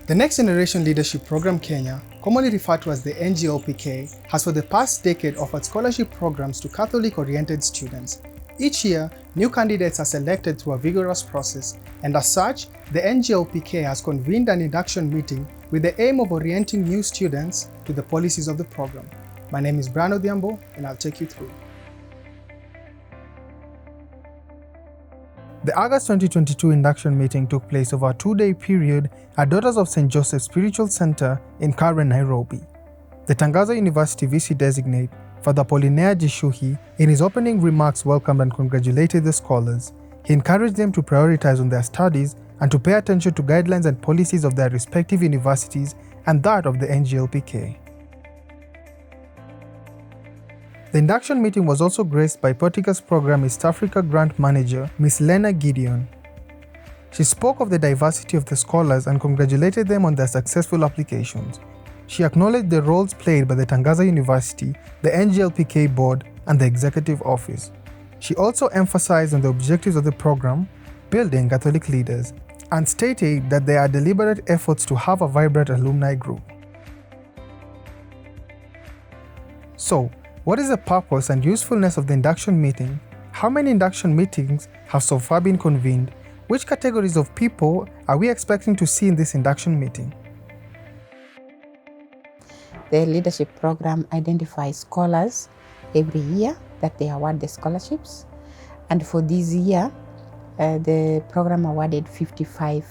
The Next Generation Leadership Program Kenya, commonly referred to as the NGLPK, has for the past decade offered scholarship programs to Catholic-oriented students. Each year, new candidates are selected through a vigorous process, and as such, the NGLPK has convened an induction meeting with the aim of orienting new students to the policies of the program. My name is Brian Odhiambo, and I'll take you through. The August 2022 induction meeting took place over a 2-day period at Daughters of St. Joseph Spiritual Center in Karen, Nairobi. The Tangaza University VC designate, Father Apollinaire Gishuhi, in his opening remarks welcomed and congratulated the scholars. He encouraged them to prioritize on their studies and to pay attention to guidelines and policies of their respective universities and that of the NGLPK. The induction meeting was also graced by Portica's Program East Africa Grant Manager, Ms. Lena Gideon. She spoke of the diversity of the scholars and congratulated them on their successful applications. She acknowledged the roles played by the Tangaza University, the NGLPK Board, and the Executive Office. She also emphasized on the objectives of the program, building Catholic leaders, and stated that there are deliberate efforts to have a vibrant alumni group. So, what is the purpose and usefulness of the induction meeting? How many induction meetings have so far been convened? Which categories of people are we expecting to see in this induction meeting? The leadership program identifies scholars every year that they award the scholarships. And for this year, the program awarded 55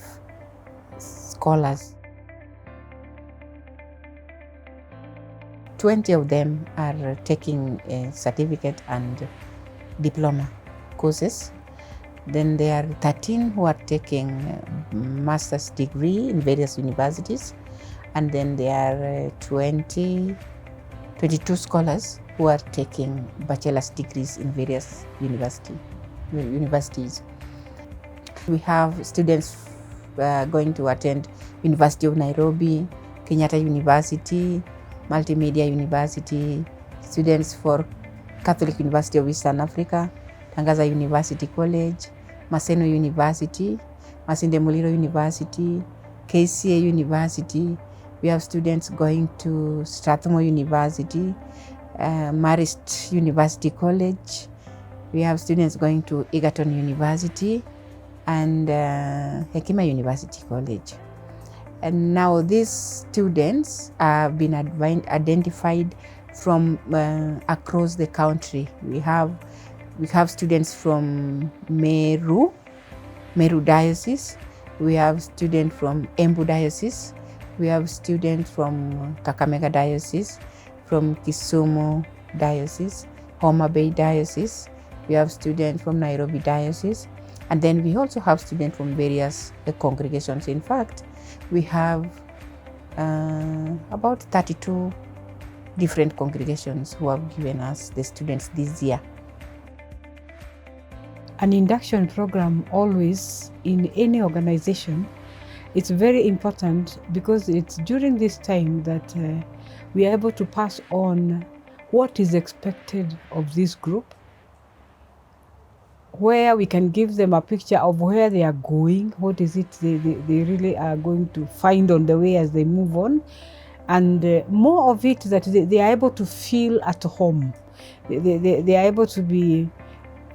scholars. 20 of them are taking a certificate and diploma courses. Then there are 13 who are taking master's degree in various universities. And then there are 22 scholars who are taking bachelor's degrees in various universities. We have students going to attend University of Nairobi, Kenyatta University, Multimedia University, students for Catholic University of Eastern Africa, Tangaza University College, Maseno University, Masinde Muliro University, KCA University. We have students going to Strathmore University, Marist University College. We have students going to Egerton University and Hekima University College. And now these students have been identified from across the country. We have students from Meru Diocese. We have students from Embu Diocese. We have students from Kakamega Diocese, from Kisumu Diocese, Homa Bay Diocese. We have students from Nairobi Diocese. And then we also have students from various congregations. In fact, we have about 32 different congregations who have given us the students this year. An induction program always in any organization, it's very important because it's during this time that we are able to pass on what is expected of this group, where we can give them a picture of where they are going, what is it they really are going to find on the way as they move on, and more of it that they are able to feel at home. They are able to be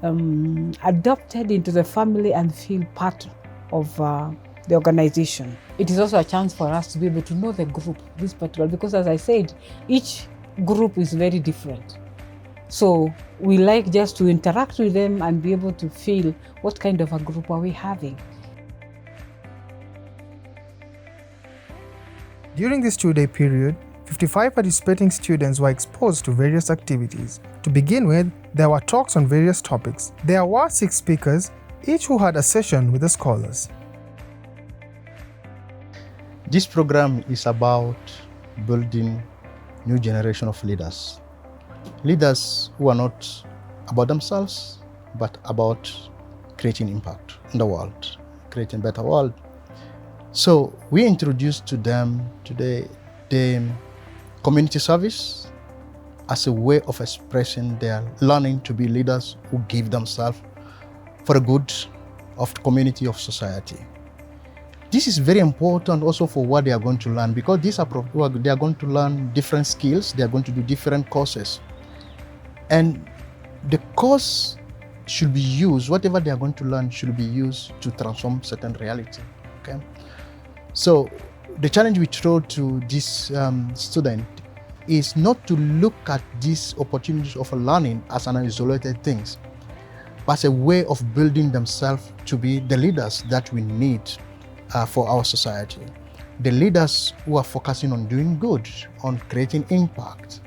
adopted into the family and feel part of the organization. It is also a chance for us to be able to know the group, this particular, because as I said, each group is very different. So we like just to interact with them and be able to feel what kind of a group are we having. During this 2-day period, 55 participating students were exposed to various activities. To begin with, there were talks on various topics. There were 6 speakers, each who had a session with the scholars. This program is about building new generation of leaders. Leaders who are not about themselves, but about creating impact in the world, creating a better world. So we introduced to them today the community service as a way of expressing their learning to be leaders who give themselves for the good of the community, of society. This is very important also for what they are going to learn, because they are going to learn different skills, they are going to do different courses. And the course should be used, whatever they are going to learn should be used to transform certain reality, okay? So the challenge we throw to this student is not to look at these opportunities of learning as an isolated things, but as a way of building themselves to be the leaders that we need for our society. The leaders who are focusing on doing good, on creating impact.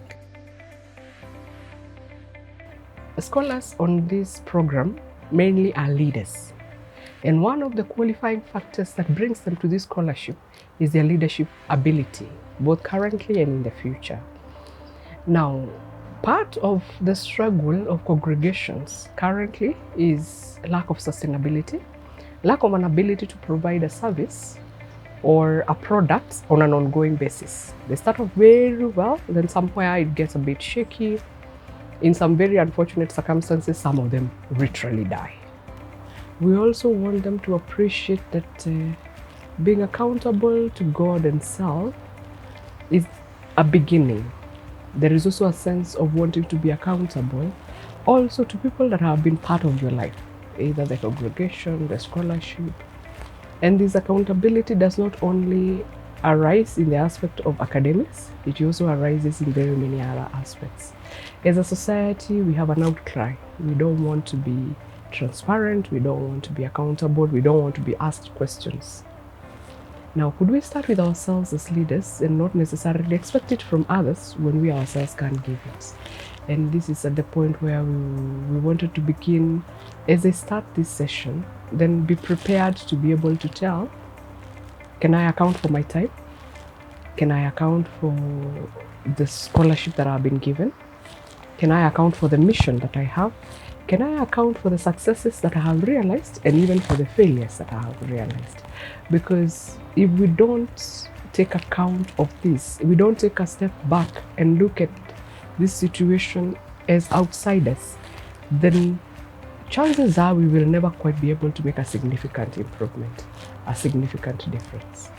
Scholars on this program mainly are leaders. And one of the qualifying factors that brings them to this scholarship is their leadership ability, both currently and in the future. Now, part of the struggle of congregations currently is lack of sustainability, lack of an ability to provide a service or a product on an ongoing basis. They start off very well, then somewhere it gets a bit shaky. In some very unfortunate circumstances, some of them literally die. We also want them to appreciate that being accountable to God and self is a beginning. There is also a sense of wanting to be accountable also to people that have been part of your life, either the congregation, the scholarship. And this accountability does not only arise in the aspect of academics, it also arises in very many other aspects. As a society, we have an outcry. We don't want to be transparent, we don't want to be accountable, we don't want to be asked questions. Now, could we start with ourselves as leaders and not necessarily expect it from others when we ourselves can't give it? And this is at the point where we wanted to begin, as I start this session, then be prepared to be able to tell, can I account for my time? Can I account for the scholarship that I've been given? Can I account for the mission that I have? Can I account for the successes that I have realized and even for the failures that I have realized? Because if we don't take account of this, if we don't take a step back and look at this situation as outsiders, then chances are we will never quite be able to make a significant improvement, a significant difference.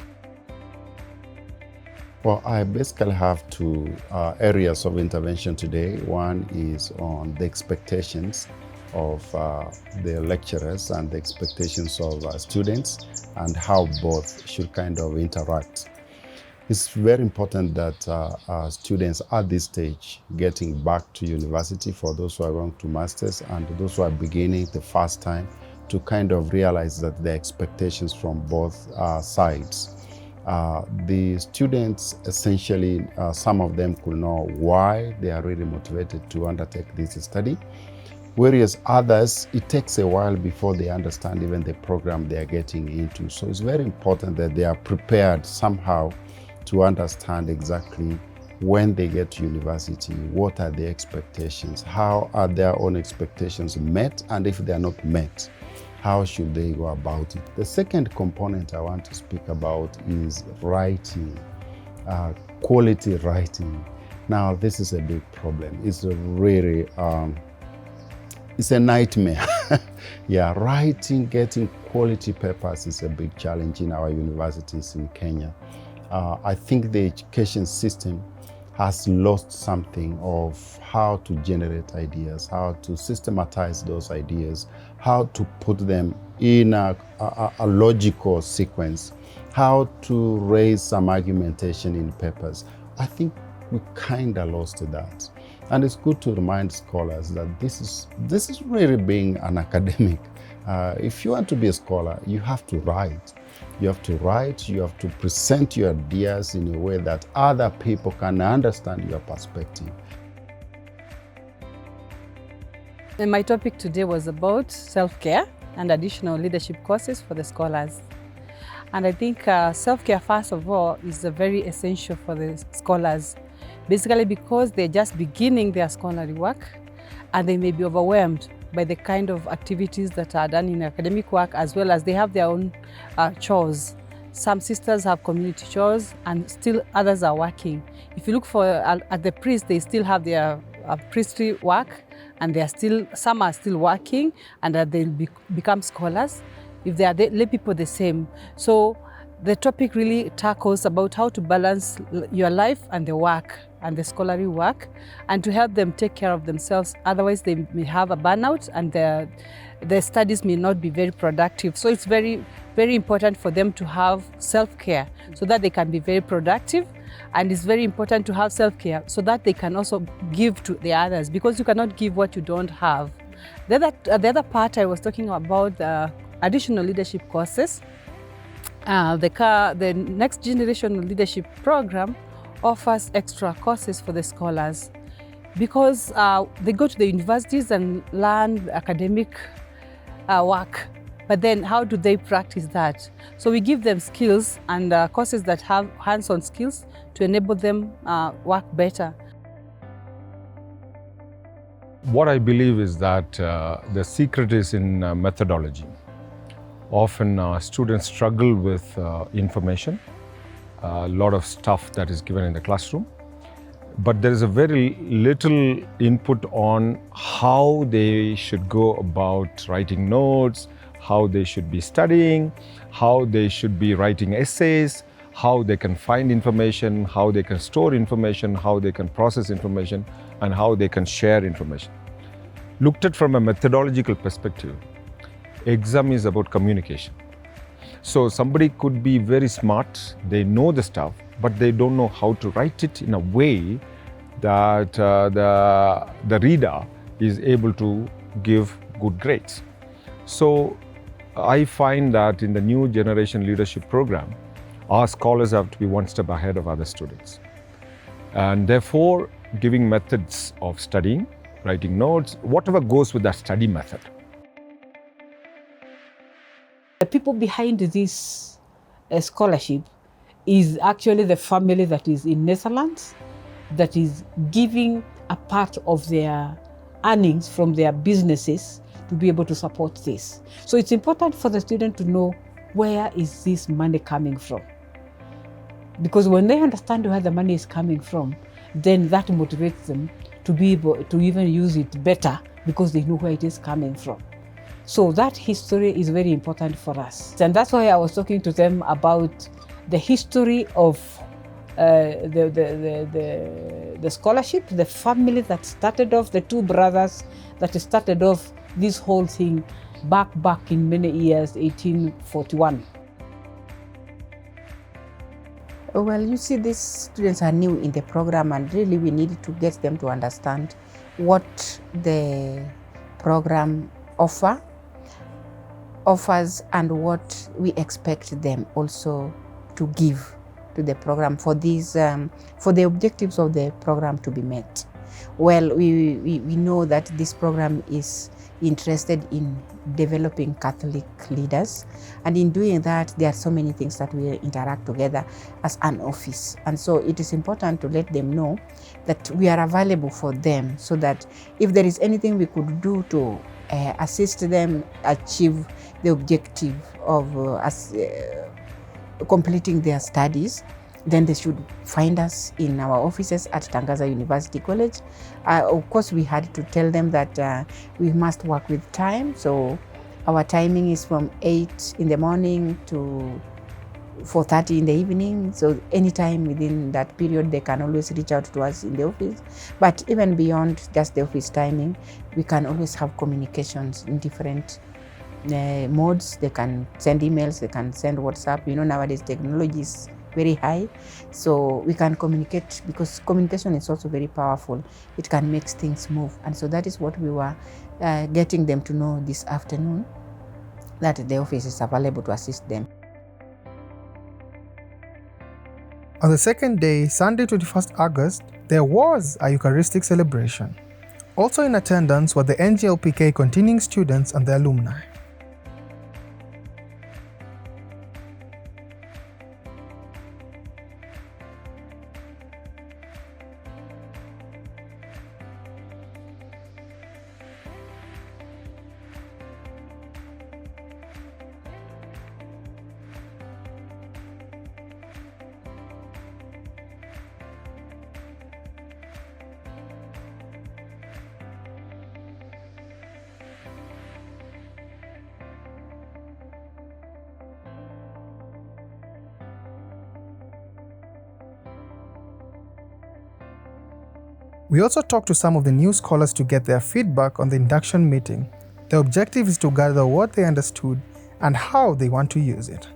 Well, I basically have two areas of intervention today. One is on the expectations of the lecturers and the expectations of students and how both should kind of interact. It's very important that students at this stage getting back to university, for those who are going to masters and those who are beginning the first time, to kind of realize that the expectations from both sides. The students essentially, some of them could know why they are really motivated to undertake this study, whereas others, it takes a while before they understand even the program they are getting into. So it's very important that they are prepared somehow to understand exactly when they get to university, what are the expectations, how are their own expectations met, and if they are not met, how should they go about it? The second component I want to speak about is writing, quality writing. Now, this is a big problem. It's a really, it's a nightmare. Yeah, writing, getting quality papers is a big challenge in our universities in Kenya. I think the education system has lost something of how to generate ideas, how to systematize those ideas, how to put them in a logical sequence, how to raise some argumentation in papers. I think we kind of lost that. And it's good to remind scholars that this is really being an academic. If you want to be a scholar, you have to write. You have to write, you have to present your ideas in a way that other people can understand your perspective. And my topic today was about self-care and additional leadership courses for the scholars. And I think self-care, first of all, is very essential for the scholars, basically because they're just beginning their scholarly work and they may be overwhelmed by the kind of activities that are done in academic work, as well as they have their own chores. Some sisters have community chores and still others are working. If you look for at the priest, they still have their priestly work and they are still, some are still working and they'll become scholars. If they are lay people, the same. So the topic really tackles about how to balance your life and the work and the scholarly work, and to help them take care of themselves. Otherwise, they may have a burnout and their studies may not be very productive. So it's very, very important for them to have self-care so that they can be very productive. And it's very important to have self-care so that they can also give to the others, because you cannot give what you don't have. The other part I was talking about, the additional leadership courses. The Next Generation Leadership Program offers extra courses for the scholars, because they go to the universities and learn academic work. But then how do they practice that? So we give them skills and courses that have hands-on skills to enable them work better. What I believe is that the secret is in methodology. Often students struggle with information, a lot of stuff that is given in the classroom, but there is a very little input on how they should go about writing notes, how they should be studying, how they should be writing essays, how they can find information, how they can store information, how they can process information, and how they can share information. Looked at from a methodological perspective, exam is about communication. So somebody could be very smart, they know the stuff, but they don't know how to write it in a way that the reader is able to give good grades. So I find that in the new generation leadership program, our scholars have to be one step ahead of other students. And therefore, giving methods of studying, writing notes, whatever goes with that study method. The people behind this scholarship is actually the family that is in Netherlands, that is giving a part of their earnings from their businesses to be able to support this. So it's important for the student to know, where is this money coming from? Because when they understand where the money is coming from, then that motivates them to be able to even use it better, because they know where it is coming from. So that history is very important for us. And that's why I was talking to them about the history of the scholarship, the family that started off, the two brothers that started off this whole thing back in many years, 1841. Well, you see, these students are new in the program, and really we need to get them to understand what the program offers and what we expect them also to give to the program for these for the objectives of the program to be met. Well, we know that this program is interested in developing Catholic leaders, and in doing that there are so many things that we interact together as an office, and so it is important to let them know that we are available for them, so that if there is anything we could do to assist them achieve the objective of completing their studies, then they should find us in our offices at Tangaza University College. Of course, we had to tell them that we must work with time. So our timing is from 8 in the morning to 4:30 in the evening. So anytime within that period, they can always reach out to us in the office. But even beyond just the office timing, we can always have communications in different modes. They can send emails, they can send WhatsApp. You know, nowadays technology is very high, so we can communicate, because communication is also very powerful. It can make things move, and so that is what we were getting them to know this afternoon, that the office is available to assist them. On the second day, Sunday 21st August, there was a Eucharistic celebration. Also in attendance were the NGLPK continuing students and the alumni. We also talked to some of the new scholars to get their feedback on the induction meeting. The objective is to gather what they understood and how they want to use it.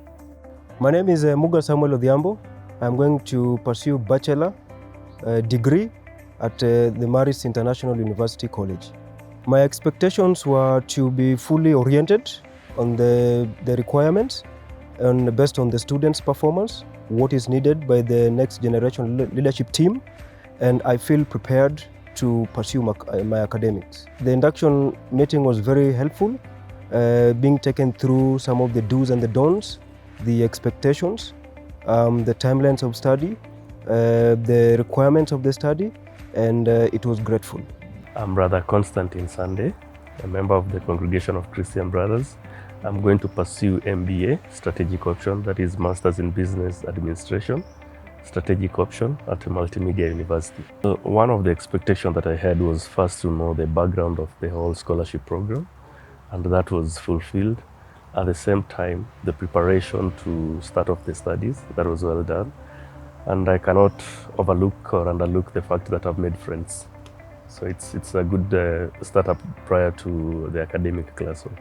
My name is Muga Samuel Odhiambo. I'm going to pursue bachelor degree at the Maris International University College. My expectations were to be fully oriented on the requirements and based on the students' performance, what is needed by the next generation leadership team, and I feel prepared to pursue my academics. The induction meeting was very helpful, being taken through some of the do's and the don'ts, the expectations, the timelines of study, the requirements of the study, and it was grateful. I'm Brother Constantine Sunday, a member of the Congregation of Christian Brothers. I'm going to pursue MBA, strategic option, that is Masters in Business Administration, strategic option at a multimedia university. One of the expectations that I had was first to know the background of the whole scholarship program, and that was fulfilled. At the same time, the preparation to start off the studies, that was well done. And I cannot overlook or underlook the fact that I've made friends. So it's a good startup prior to the academic classwork.